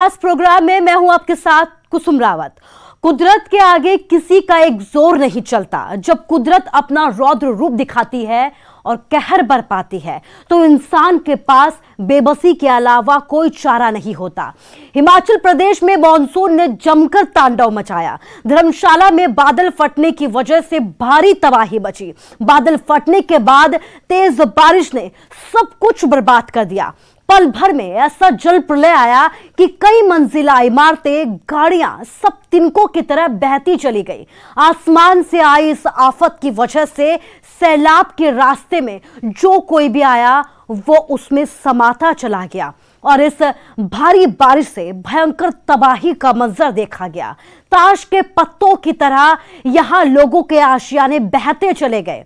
खास प्रोग्राम में मैं हूं आपके साथ कुसुम रावत। कुदरत के आगे किसी का एक जोर नहीं चलता। जब कुदरत अपना रौद्र रूप दिखाती है और कहर बरपाती है तो इंसान के पास बेबसी के अलावा कोई चारा नहीं होता। हिमाचल प्रदेश में मॉनसून ने जमकर तांडव मचाया। धर्मशाला में बादल फटने की वजह से भारी तबाही मची। बादल फटने के बाद तेज बारिश ने सब कुछ बर्बाद कर दिया। पल भर में ऐसा जल प्रलय आया कि कई मंजिला इमारतें, गाड़ियां सब तिनकों की तरह बहती चली गई। आसमान से आई इस आफत की वजह से सैलाब के रास्ते में जो कोई भी आया वो उसमें समाता चला गया और इस भारी बारिश से भयंकर तबाही का मंजर देखा गया। ताश के पत्तों की तरह यहां लोगों के आशियाने बहते चले गए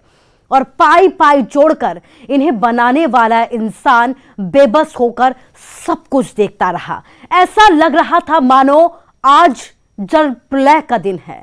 और पाई पाई जोड़कर इन्हें बनाने वाला इंसान बेबस होकर सब कुछ देखता रहा। ऐसा लग रहा था मानो आज जल प्रलय का दिन है।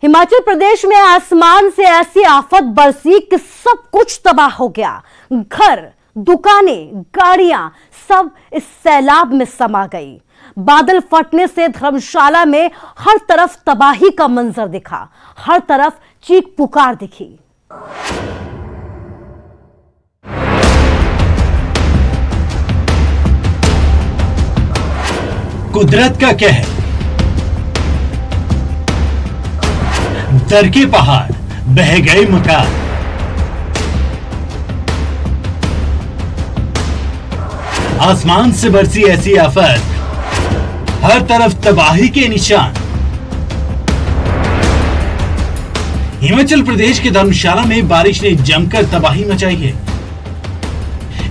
हिमाचल प्रदेश में आसमान से ऐसी आफत बरसी कि सब कुछ तबाह हो गया। घर, दुकानें, गाड़ियां सब इस सैलाब में समा गई। बादल फटने से धर्मशाला में हर तरफ तबाही का मंजर दिखा। हर तरफ चीख पुकार दिखी। कुदरत का कहर, दरके पहाड़, बह गए मकान। आसमान से बरसी ऐसी आफत, हर तरफ तबाही के निशान। हिमाचल प्रदेश के धर्मशाला में बारिश ने जमकर तबाही मचाई है।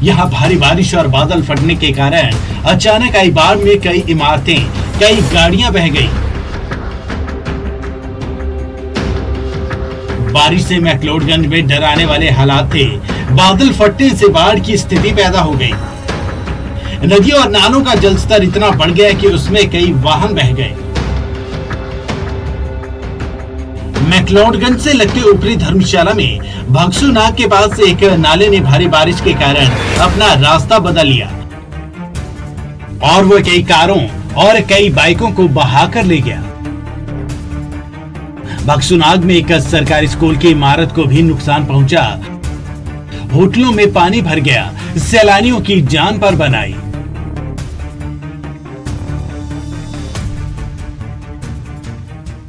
यहां भारी बारिश और बादल फटने के कारण अचानक आई बाढ़ में कई इमारतें, कई गाड़ियां बह गई। बारिश से मैक्लोडगंज में डराने वाले हालात थे। बादल फटने से बाढ़ की स्थिति पैदा हो गई। नदियों और नालों का जलस्तर इतना बढ़ गया कि उसमें कई वाहन बह गए। मैक्लोडगंज से लगते ऊपरी धर्मशाला में भगसू नाग के पास एक नाले ने भारी बारिश के कारण अपना रास्ता बदल लिया और वह कई कारों और कई बाइकों को बहाकर ले गया। भगसुनाग में एक सरकारी स्कूल की इमारत को भी नुकसान पहुंचा। होटलों में पानी भर गया, सैलानियों की जान पर बनाई।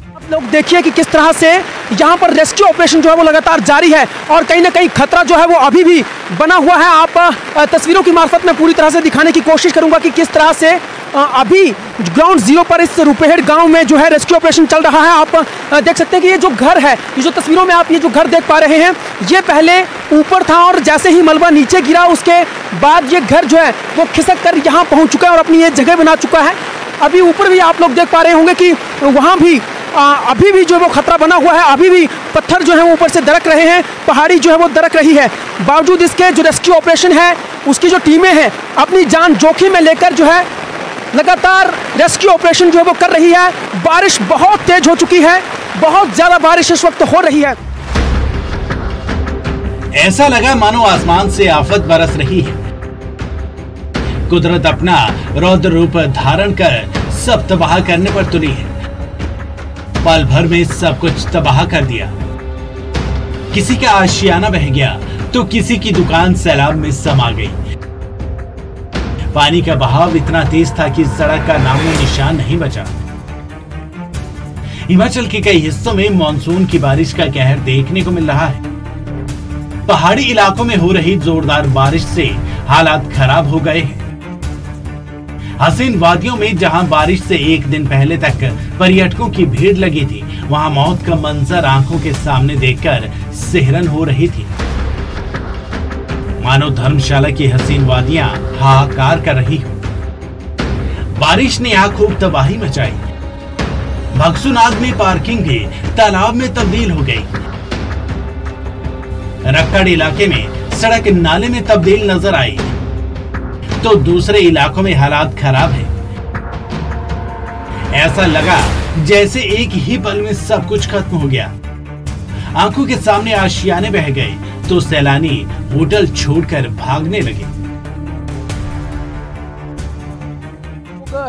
आप लोग देखिए कि किस तरह से यहाँ पर रेस्क्यू ऑपरेशन जो है वो लगातार जारी है और कहीं ना कहीं खतरा जो है वो अभी भी बना हुआ है। आप तस्वीरों की मार्फत में पूरी तरह से दिखाने की कोशिश करूंगा कि किस तरह से अभी ग्राउंड जीरो पर इस रुपेहड़ गांव में जो है रेस्क्यू ऑपरेशन चल रहा है। आप देख सकते हैं कि ये जो घर है, ये जो तस्वीरों में आप ये जो घर देख पा रहे हैं, ये पहले ऊपर था और जैसे ही मलबा नीचे गिरा उसके बाद ये घर जो है वो खिसक कर यहाँ पहुँच चुका है और अपनी ये जगह बना चुका है। अभी ऊपर भी आप लोग देख पा रहे होंगे कि वहाँ भी अभी भी जो है वो खतरा बना हुआ है। अभी भी पत्थर जो है वो ऊपर से दरक रहे हैं, पहाड़ी जो है वो दरक रही है। बावजूद इसके जो रेस्क्यू ऑपरेशन है उसकी जो टीमें हैं अपनी जान जोखिम में लेकर जो है लगातार रेस्क्यू ऑपरेशन जो है वो कर रही है। बारिश बहुत तेज हो चुकी है, बहुत ज्यादा बारिश इस वक्त हो रही है। ऐसा लगा मानो आसमान से आफत बरस रही है। कुदरत अपना रौद्र रूप धारण कर सब तबाह करने पर तुली है। पल भर में सब कुछ तबाह कर दिया। किसी का आशियाना बह गया तो किसी की दुकान सैलाब में समा गई। पानी का बहाव इतना तेज था कि सड़क का नामो निशान नहीं बचा। हिमाचल के कई हिस्सों में मानसून की बारिश का कहर देखने को मिल रहा है। पहाड़ी इलाकों में हो रही जोरदार बारिश से हालात खराब हो गए हैं। हसीन वादियों में जहां बारिश से एक दिन पहले तक पर्यटकों की भीड़ लगी थी, वहां मौत का मंजर आंखों के सामने देखकर सिहरन हो रही थी। मानो धर्मशाला की हसीन वादियां हाहाकार कर रही हो। बारिश ने यहां खूब तबाही मचाई। भगसुनाग में पार्किंग भी तालाब में तब्दील हो गई। रक्कड़ इलाके में सड़क नाले में तब्दील नजर आई तो दूसरे इलाकों में हालात खराब है। ऐसा लगा जैसे एक ही पल में सब कुछ खत्म हो गया। आंखों के सामने आशियाने बह गए तो सैलानी होटल छोड़कर भागने लगे।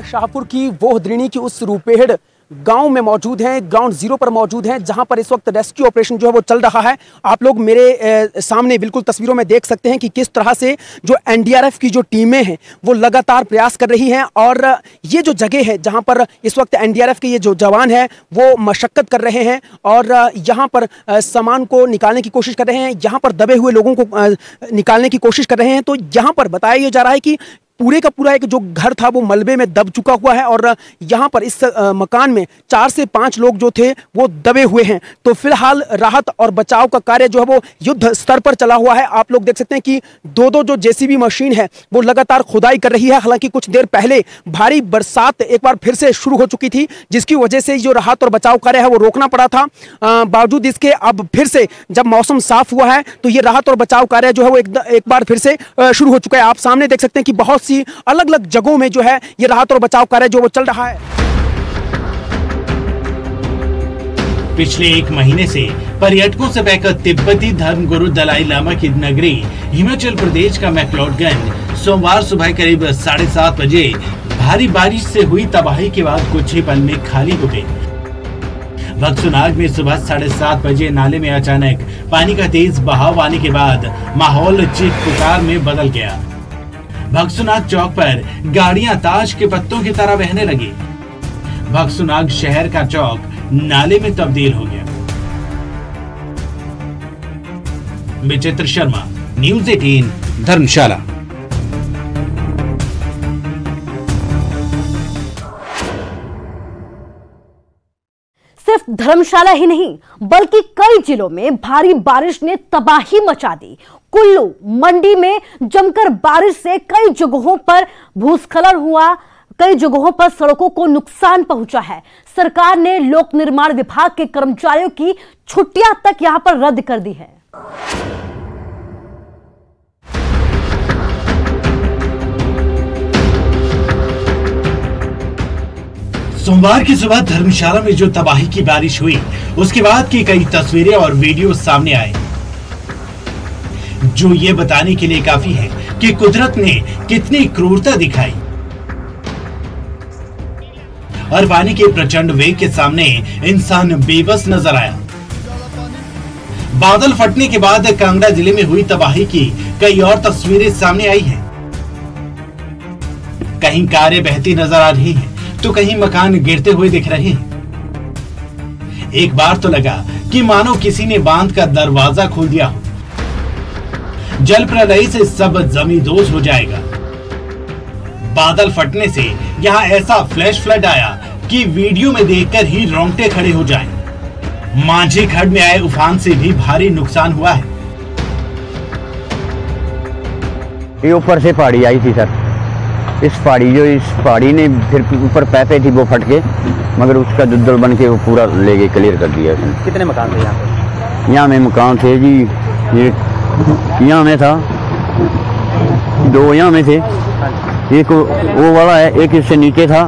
शाहपुर की वोहद्रिणी की उस रुपेहड़ गांव में मौजूद हैं, ग्राउंड जीरो पर मौजूद हैं, जहां पर इस वक्त रेस्क्यू ऑपरेशन जो है वो चल रहा है। आप लोग मेरे सामने बिल्कुल तस्वीरों में देख सकते हैं कि किस तरह से जो एनडीआरएफ की जो टीमें हैं वो लगातार प्रयास कर रही हैं। और ये जो जगह है जहां पर इस वक्त एनडीआरएफ के ये जो जवान हैं वो मशक्कत कर रहे हैं और यहाँ पर सामान को निकालने की कोशिश कर रहे हैं, यहाँ पर दबे हुए लोगों को निकालने की कोशिश कर रहे हैं। तो यहाँ पर बताया जा रहा है कि पूरे का पूरा एक जो घर था वो मलबे में दब चुका हुआ है और यहाँ पर इस मकान में 4 से 5 लोग जो थे वो दबे हुए हैं। तो फिलहाल राहत और बचाव का कार्य जो है वो युद्ध स्तर पर चला हुआ है। आप लोग देख सकते हैं कि दो जो जेसीबी मशीन है वो लगातार खुदाई कर रही है। हालांकि कुछ देर पहले भारी बरसात एक बार फिर से शुरू हो चुकी थी, जिसकी वजह से जो राहत और बचाव कार्य है वो रोकना पड़ा था। बावजूद इसके अब फिर से जब मौसम साफ हुआ है तो ये राहत और बचाव कार्य जो है वो एक बार फिर से शुरू हो चुका है। आप सामने देख सकते हैं कि बहुत सी अलग अलग जगहों में जो है ये राहत और बचाव कार्य जो वो चल रहा है। पिछले 1 महीने से पर्यटकों से बहकर तिब्बती धर्मगुरु दलाई लामा की नगरी हिमाचल प्रदेश का मैक्लोडगंज सोमवार सुबह करीब 7:30 बजे भारी बारिश से हुई तबाही के बाद कुछ ही पल में खाली हो गई। भक्सुनाग में सुबह 7:30 बजे नाले में अचानक पानी का तेज बहाव आने के बाद माहौल चीख पुकार में बदल गया। भक्सुनाग चौक पर गाड़ियां ताश के पत्तों की तरह बहने लगी। भक्सुनाग शहर का चौक नाले में तब्दील हो गया। विचित्र शर्मा, न्यूज़ 18, धर्मशाला। सिर्फ धर्मशाला ही नहीं बल्कि कई जिलों में भारी बारिश ने तबाही मचा दी। कुल्लू, मंडी में जमकर बारिश से कई जगहों पर भूस्खलन हुआ, कई जगहों पर सड़कों को नुकसान पहुंचा है। सरकार ने लोक निर्माण विभाग के कर्मचारियों की छुट्टियां तक यहां पर रद्द कर दी है। सोमवार की सुबह धर्मशाला में जो तबाही की बारिश हुई उसके बाद की कई तस्वीरें और वीडियो सामने आए, जो ये बताने के लिए काफी है कि कुदरत ने कितनी क्रूरता दिखाई। और पानी के प्रचंड वेग के सामने इंसान बेबस नजर आया। बादल फटने के बाद कांगड़ा जिले में हुई तबाही की कई और तस्वीरें सामने आई हैं। कहीं कारें बहती नजर आ रही हैं, तो कहीं मकान गिरते हुए दिख रहे हैं। एक बार तो लगा कि मानो किसी ने बांध का दरवाजा खोल दिया हो। जल प्रलय से सब जमींदोज हो जाएगा। बादल फटने से यहाँ ऐसा फ्लैश फ्लड आया कि वीडियो में देखकर ही रोंगटे खड़े हो जाएं। मांझी खड्ड में आए उफान से भी भारी नुकसान हुआ है। ये ऊपर से पहाड़ी आई थी सर, इस पहाड़ी ने फिर ऊपर पैसे थी वो फट के, मगर उसका दुद्दल बन के वो पूरा ले गए, क्लियर कर दिया उसने। कितने मकान थे यहाँ पे? यहाँ में मकान थे जी, ये यहाँ में था, 2 यहाँ में थे, एक वो वाला है, एक इससे नीचे था,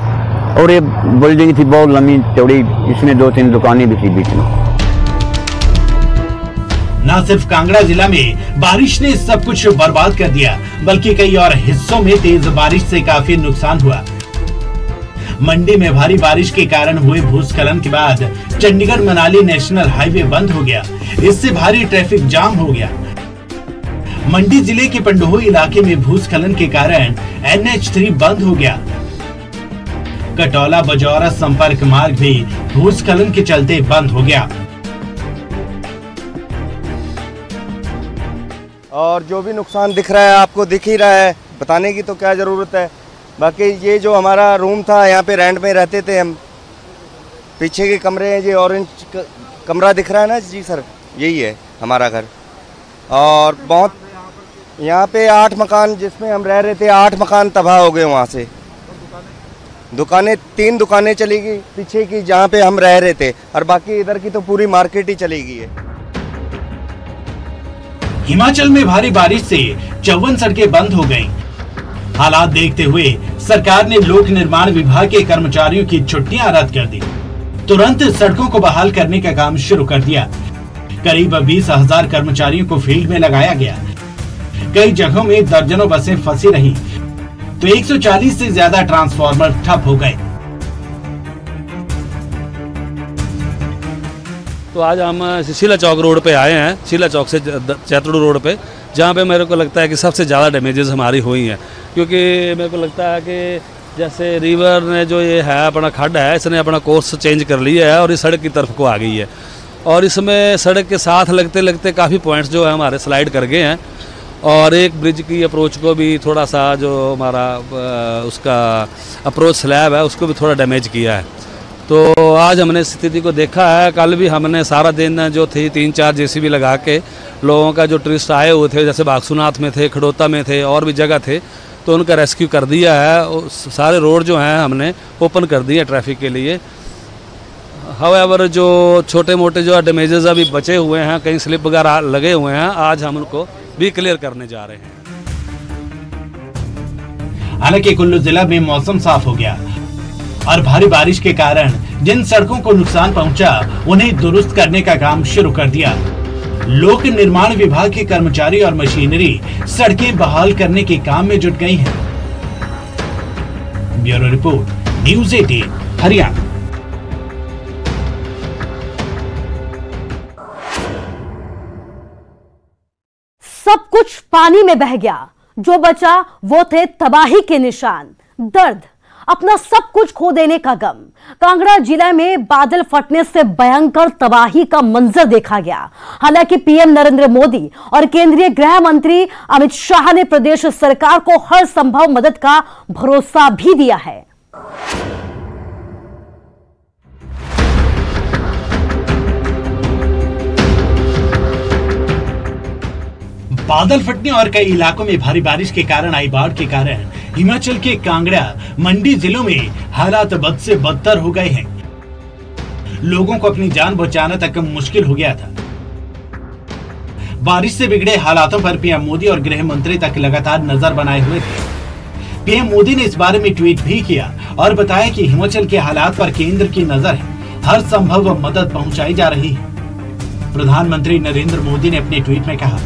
और ये बिल्डिंग थी बहुत लंबी चौड़ी, इसमें 2-3 दुकानें भी थी बीच में। न सिर्फ कांगड़ा जिला में बारिश ने सब कुछ बर्बाद कर दिया, बल्कि कई और हिस्सों में तेज बारिश से काफी नुकसान हुआ। मंडी में भारी बारिश के कारण हुए भूस्खलन के बाद चंडीगढ़ मनाली नेशनल हाईवे बंद हो गया। इससे भारी ट्रैफिक जाम हो गया। मंडी जिले के पंडोह इलाके में भूस्खलन के कारण NH3 बंद हो गया। कटौला बजौरा संपर्क मार्ग भी भूस्खलन के चलते बंद हो गया। और जो भी नुकसान दिख रहा है आपको दिख ही रहा है, बताने की तो क्या ज़रूरत है। बाकी ये जो हमारा रूम था, यहाँ पे रेंट में रहते थे हम, पीछे के कमरे हैं, ये ऑरेंज कमरा दिख रहा है ना जी सर, यही है हमारा घर। और बहुत यहाँ पे 8 मकान जिसमें हम रह रहे थे, 8 मकान तबाह हो गए। वहाँ से दुकानें 3 दुकानें चली गई पीछे की जहाँ पे हम रह रहे थे, और बाकी इधर की तो पूरी मार्केट ही चली गई है। हिमाचल में भारी बारिश से 54 सड़कें बंद हो गईं। हालात देखते हुए सरकार ने लोक निर्माण विभाग के कर्मचारियों की छुट्टियां रद्द कर दी। तुरंत सड़कों को बहाल करने का काम शुरू कर दिया। करीब 20,000 कर्मचारियों को फील्ड में लगाया गया। कई जगहों में दर्जनों बसें फंसी रही तो 140 से ज्यादा ट्रांसफार्मर ठप हो गए। तो आज हम शीला चौक रोड पे आए हैं, शीला चौक से चैतड़ू रोड पे, जहाँ पे मेरे को लगता है कि सबसे ज़्यादा डैमेजेस हमारी हुई हैं। क्योंकि मेरे को लगता है कि जैसे रिवर ने जो ये है अपना खड्ड है, इसने अपना कोर्स चेंज कर लिया है और इस सड़क की तरफ को आ गई है। और इसमें सड़क के साथ लगते लगते काफ़ी पॉइंट्स जो है हमारे स्लाइड कर गए हैं और एक ब्रिज की अप्रोच को भी थोड़ा सा जो हमारा उसका अप्रोच स्लैब है उसको भी थोड़ा डैमेज किया है। तो आज हमने स्थिति को देखा है। कल भी हमने सारा दिन जो थी 3-4 जेसीबी लगा के लोगों का जो टूरिस्ट आए हुए थे, जैसे बागसुनाथ में थे, खड़ोता में थे और भी जगह थे, तो उनका रेस्क्यू कर दिया है। सारे रोड जो हैं हमने ओपन कर दिए ट्रैफिक के लिए। हाउएवर जो छोटे मोटे जो डैमेजेस अभी बचे हुए हैं, कहीं स्लिप वगैरह लगे हुए हैं, आज हम उनको भी क्लियर करने जा रहे हैं। हालांकि कुल्लू जिला में मौसम साफ हो गया और भारी बारिश के कारण जिन सड़कों को नुकसान पहुंचा उन्हें दुरुस्त करने का काम शुरू कर दिया। लोक निर्माण विभाग के कर्मचारी और मशीनरी सड़कें बहाल करने के काम में जुट गई हैं। Bureau report, news 18 Haryana. सब कुछ पानी में बह गया, जो बचा वो थे तबाही के निशान, दर्द, अपना सब कुछ खो देने का गम। कांगड़ा जिला में बादल फटने से भयंकर तबाही का मंजर देखा गया। हालांकि पीएम नरेंद्र मोदी और केंद्रीय गृह मंत्री अमित शाह ने प्रदेश सरकार को हर संभव मदद का भरोसा भी दिया है। बादल फटने और कई इलाकों में भारी बारिश के कारण आई बाढ़ के कारण हिमाचल के कांगड़ा, मंडी जिलों में हालात बद से बदतर हो गए हैं। लोगों को अपनी जान बचाना तक मुश्किल हो गया था। बारिश से बिगड़े हालातों पर पीएम मोदी और गृह मंत्री तक लगातार नजर बनाए हुए थे। पीएम मोदी ने इस बारे में ट्वीट भी किया और बताया कि हिमाचल के हालात पर केंद्र की नजर है, हर संभव मदद पहुंचाई जा रही है। प्रधानमंत्री नरेंद्र मोदी ने अपने ट्वीट में कहा,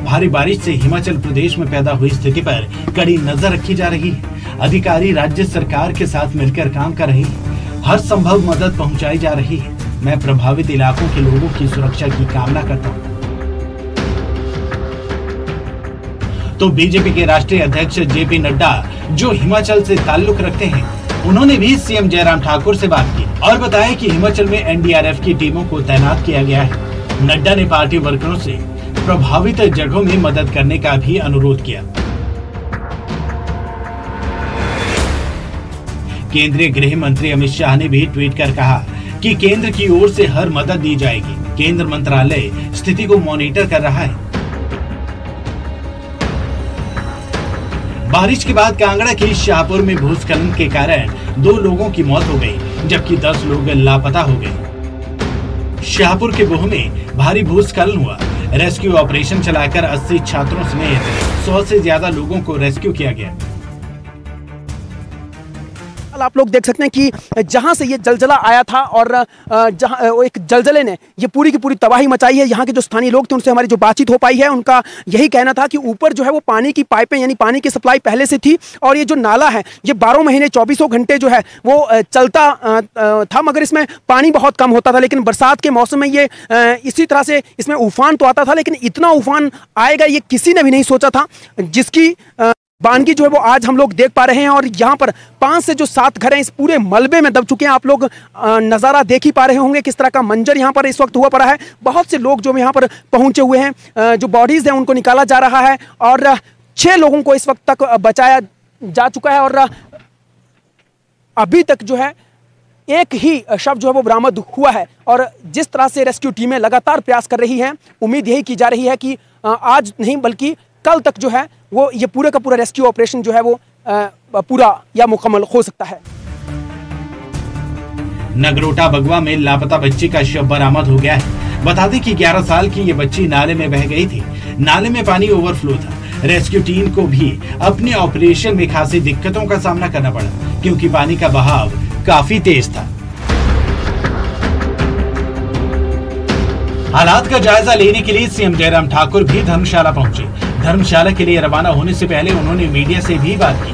भारी बारिश से हिमाचल प्रदेश में पैदा हुई स्थिति पर कड़ी नजर रखी जा रही है। अधिकारी राज्य सरकार के साथ मिलकर काम कर रहे हैं, हर संभव मदद पहुंचाई जा रही है। मैं प्रभावित इलाकों के लोगों की सुरक्षा की कामना करता हूं। तो बीजेपी के राष्ट्रीय अध्यक्ष जेपी नड्डा, जो हिमाचल से ताल्लुक रखते हैं, उन्होंने भी सीएम जयराम ठाकुर से बात की और बताया कि हिमाचल में एनडीआरएफ की टीमों को तैनात किया गया है। नड्डा ने पार्टी वर्करों से प्रभावित जगहों में मदद करने का भी अनुरोध किया। केंद्रीय गृह मंत्री अमित शाह ने भी ट्वीट कर कहा कि केंद्र की ओर से हर मदद दी जाएगी। केंद्र मंत्रालय स्थिति को मॉनिटर कर रहा है। बारिश के बाद कांगड़ा के शाहपुर में भूस्खलन के कारण 2 लोगों की मौत हो गई, जबकि 10 लोग लापता हो गए। शाहपुर के बोह में भारी भूस्खलन हुआ। रेस्क्यू ऑपरेशन चलाकर 80 छात्रों समेत 100 से ज्यादा लोगों को रेस्क्यू किया गया। आप लोग देख सकते हैं कि जहां से ये जलजला आया था और जहां एक जलजले ने ये पूरी की पूरी तबाही मचाई है। यहाँ के जो स्थानीय लोग थे उनसे हमारी जो बातचीत हो पाई है, उनका यही कहना था कि ऊपर जो है वो पानी की पाइपें यानी पानी की सप्लाई पहले से थी और ये जो नाला है ये 12 महीने 24 घंटे जो है वो चलता था, मगर इसमें पानी बहुत कम होता था। लेकिन बरसात के मौसम में ये इसी तरह से इसमें उफान तो आता था, लेकिन इतना उफान आएगा ये किसी ने भी नहीं सोचा था, जिसकी बानगी जो है वो आज हम लोग देख पा रहे हैं। और यहाँ पर 5 से जो 7 घर हैं इस पूरे मलबे में दब चुके हैं। आप लोग नज़ारा देख ही पा रहे होंगे किस तरह का मंजर यहाँ पर इस वक्त हुआ पड़ा है। बहुत से लोग जो यहाँ पर पहुँचे हुए हैं, जो बॉडीज़ हैं उनको निकाला जा रहा है और 6 लोगों को इस वक्त तक बचाया जा चुका है और अभी तक जो है एक ही शव जो है वो बरामद हुआ है। और जिस तरह से रेस्क्यू टीमें लगातार प्रयास कर रही हैं, उम्मीद यही की जा रही है कि आज नहीं बल्कि कल तक जो है वो ये पूरे का पूरा रेस्क्यू ऑपरेशन जो है वो पूरा या मुकम्मल हो सकता है। नगरोटा बगवा में लापता बच्ची का शव बरामद हो गया है। बता दें कि 11 साल की ये बच्ची नाले में बह गई थी। नाले में पानी ओवरफ्लो था। रेस्क्यू टीम को भी अपने ऑपरेशन में खासी दिक्कतों का सामना करना पड़ा, क्योंकि पानी का बहाव काफी तेज था। हालात का जायजा लेने के लिए सीएम जयराम ठाकुर भी धर्मशाला पहुंचे। धर्मशाला के लिए रवाना होने से पहले उन्होंने मीडिया से भी बात की।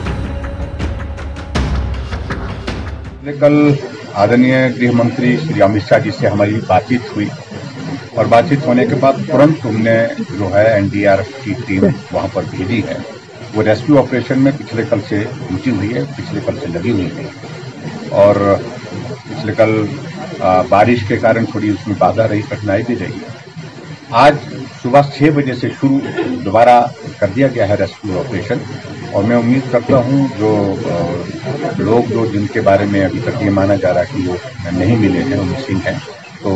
कल आदरणीय गृह मंत्री श्री अमित शाह जी से हमारी बातचीत हुई और बातचीत होने के बाद तुरंत हमने जो है एनडीआरएफ की टीम वहां पर भेजी है। वो रेस्क्यू ऑपरेशन में पिछले कल से जुटी हुई है, पिछले कल से लगी हुई है और पिछले कल बारिश के कारण थोड़ी उसमें बाधा रही, कठिनाई भी रही। आज सुबह 6 बजे से शुरू दोबारा कर दिया गया है रेस्क्यू ऑपरेशन और मैं उम्मीद करता हूं जो लोग जो जिनके बारे में अभी तक ये माना जा रहा है कि वो नहीं मिले हैं, मिसिंग हैं, तो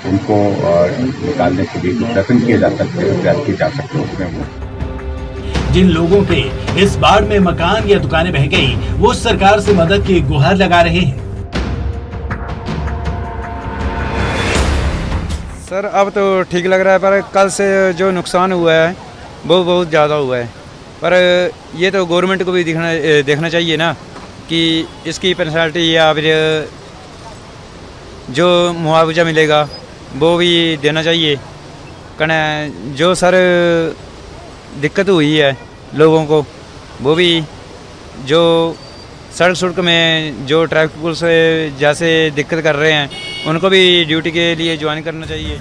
उनको निकालने के लिए प्रयत्न किए जा सकते हैं, प्रयास किए जा सकते हैं। उसमें वो जिन लोगों के इस बाढ़ में मकान या दुकानें बह गई, वो सरकार से मदद की गुहार लगा रहे हैं। सर अब तो ठीक लग रहा है, पर कल से जो नुकसान हुआ है वो बहुत ज़्यादा हुआ है। पर ये तो गवर्नमेंट को भी देखना चाहिए ना कि इसकी पेनल्टी या फिर जो मुआवजा मिलेगा वो भी देना चाहिए। कने जो सर दिक्कत हुई है लोगों को, वो भी जो सड़क में जो ट्रैफिक पुलिस जैसे दिक्कत कर रहे हैं उनको भी ड्यूटी के लिए ज्वाइन करना चाहिए।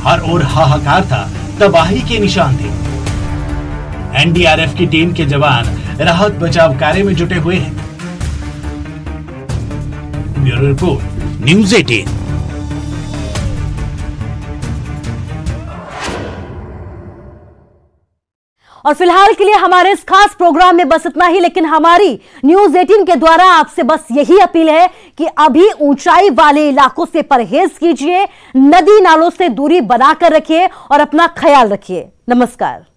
हर ओर हाहाकार था, तबाही के निशान थे। एनडीआरएफ की टीम के जवान राहत बचाव कार्य में जुटे हुए हैं। Bureau report, news 18। और फिलहाल के लिए हमारे इस खास प्रोग्राम में बस इतना ही, लेकिन हमारी न्यूज़ 18 के द्वारा आपसे बस यही अपील है कि अभी ऊंचाई वाले इलाकों से परहेज कीजिए, नदी नालों से दूरी बनाकर रखिए और अपना ख्याल रखिए। नमस्कार।